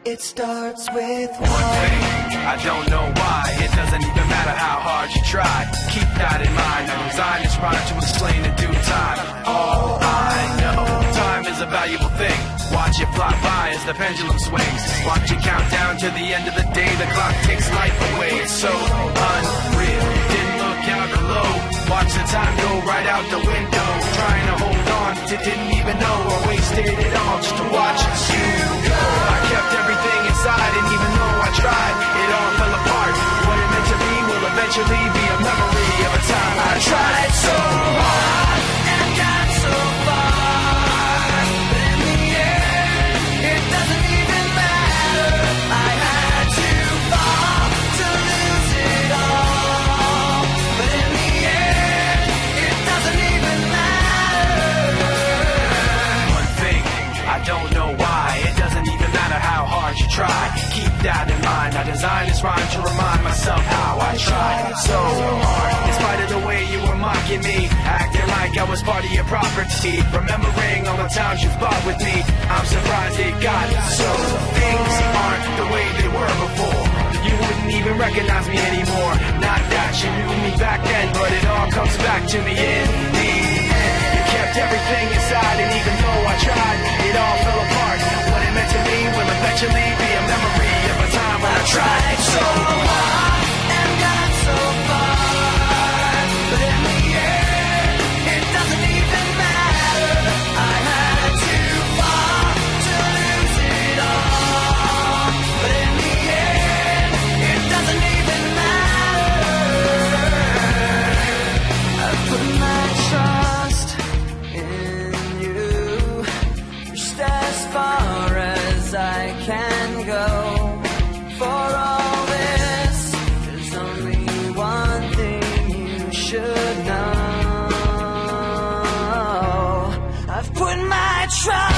It starts with one thing. I don't know why. It doesn't even matter how hard you try. Keep that in mind. I designed this rhyme to explain in due time. All I know, time is a valuable thing. Watch it fly by as the pendulum swings. Watch it count down to the end of the day. The clock takes life away. It's so unreal. Didn't look out below. Watch the time go right out the window. Trying to hold on to didn't even know I wasted it all just to watch you go. I kept everything inside, and even though I tried, it all fell apart. What it meant to be will eventually be a memory of a time I tried so hard and got so far. But in the end, it doesn't even matter. I had to fall to lose it all. But in the end, it doesn't even matter. One thing, I don't know why. It doesn't even matter how hard you try. Keep that in mind. I designed this rhyme to remind myself how I tried so hard. In spite of the way you were mocking me, acting like I was part of your property, remembering all the times you fought with me, I'm surprised it got so. Things aren't the way they were before. You wouldn't even recognize me anymore. Not that you knew me back then, but it all comes back to me in the end. You kept everything inside, and even though I tried, it all fell apart. What it meant to me will eventually be a memory of a time when I tried so hard and got so far. But in the end, it doesn't even matter. I had to fall to lose it all. But in the end, it doesn't even matter. I put my trust in you, pushed as far as I can go. For all this, there's only one thing you should know. I've put my trust